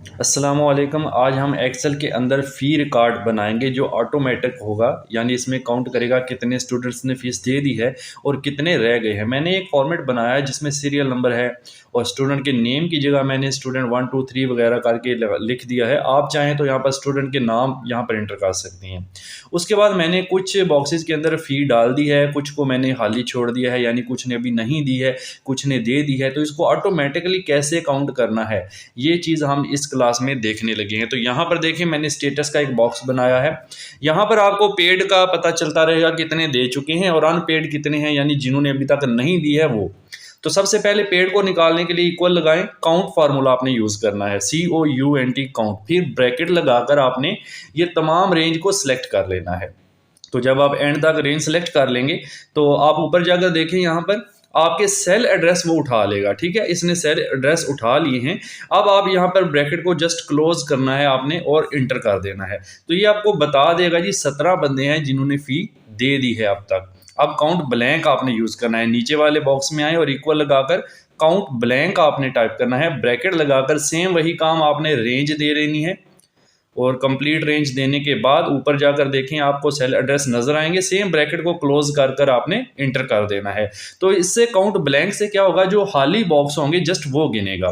अस्सलामुअलैकुम। आज हम एक्सेल के अंदर फ़ी रिकॉर्ड बनाएंगे जो ऑटोमेटिक होगा, यानी इसमें काउंट करेगा कितने स्टूडेंट्स ने फ़ीस दे दी है और कितने रह गए हैं। मैंने एक फॉर्मेट बनाया है जिसमें सीरियल नंबर है और स्टूडेंट के नेम की जगह मैंने स्टूडेंट 1 2 3 वगैरह करके लिख दिया है। आप चाहें तो यहाँ पर स्टूडेंट के नाम यहाँ पर एंटर कर सकती हैं। उसके बाद मैंने कुछ बॉक्सेस के अंदर फ़ी डाल दी है, कुछ को मैंने खाली छोड़ दिया है, यानी कुछ ने अभी नहीं दी है, कुछ ने दे दी है। तो इसको ऑटोमेटिकली कैसे काउंट करना है, ये चीज़ हम इस क्लास में देखने लगे हैं। तो यहाँ पर देखें, मैंने स्टेटस का एक बॉक्स बनाया है। यहाँ पर आपको पेड का पता चलता रहेगा कितने दे चुके हैं और अनपेड कितने हैं, यानी जिन्होंने अभी तक नहीं दी है वो। तो सबसे पहले पेड को निकालने के लिए इक्वल लगाएं, काउंट फार्मूला आपने यूज़ करना है, COUNT काउंट, फिर ब्रैकेट लगाकर आपने ये तमाम रेंज को सिलेक्ट कर लेना है। तो जब आप एंड तक रेंज सेलेक्ट कर लेंगे तो आप ऊपर जाकर देखें, यहाँ पर आपके सेल एड्रेस वो उठा लेगा। ठीक है, इसने सेल एड्रेस उठा लिए हैं। अब आप यहाँ पर ब्रैकेट को जस्ट क्लोज करना है आपने और इंटर कर देना है। तो ये आपको बता देगा जी 17 बंदे हैं जिन्होंने फ़ी दे दी है अब तक। अब काउंट ब्लैंक आपने यूज़ करना है, नीचे वाले बॉक्स में आए और इक्वल लगाकर काउंट ब्लैंक आपने टाइप करना है। ब्रैकेट लगाकर सेम वही काम आपने रेंज दे देनी है और कंप्लीट रेंज देने के बाद ऊपर जाकर देखें, आपको सेल एड्रेस नजर आएंगे। सेम ब्रैकेट को क्लोज कर कर आपने इंटर कर देना है। तो इससे काउंट ब्लैंक से क्या होगा, जो खाली बॉक्स होंगे जस्ट वो गिनेगा।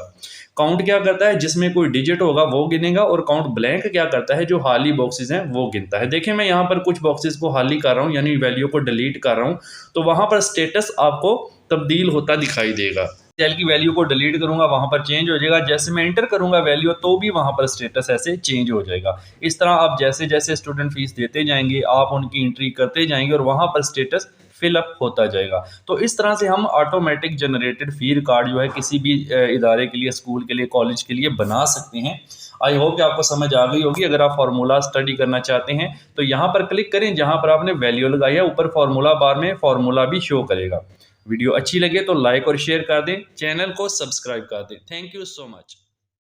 काउंट क्या करता है, जिसमें कोई डिजिट होगा वो गिनेगा, और काउंट ब्लैंक क्या करता है, जो खाली बॉक्सेस हैं वो गिनता है। देखिए मैं यहाँ पर कुछ बॉक्सेस को खाली कर रहा हूँ, यानी वैल्यू को डिलीट कर रहा हूँ, तो वहां पर स्टेटस आपको तब्दील होता दिखाई देगा। सेल की वैल्यू को डिलीट करूंगा, वहां पर चेंज हो जाएगा। जैसे मैं इंटर करूंगा वैल्यू, तो भी वहां पर स्टेटस ऐसे चेंज हो जाएगा। इस तरह आप जैसे जैसे स्टूडेंट फीस देते जाएंगे, आप उनकी एंट्री करते जाएंगे और वहां पर स्टेटस फिलअप होता जाएगा। तो इस तरह से हम ऑटोमेटिक जनरेटेड फी रिकॉर्ड जो है किसी भी इदारे के लिए, स्कूल के लिए, कॉलेज के लिए बना सकते हैं। आई होप कि आपको समझ आ गई होगी। अगर आप फार्मूला स्टडी करना चाहते हैं तो यहाँ पर क्लिक करें, जहाँ पर आपने वैल्यू लगाई है ऊपर फार्मूला बार में फार्मूला भी शो करेगा। वीडियो अच्छी लगे तो लाइक और शेयर कर दें, चैनल को सब्सक्राइब कर दें। Thank you so much.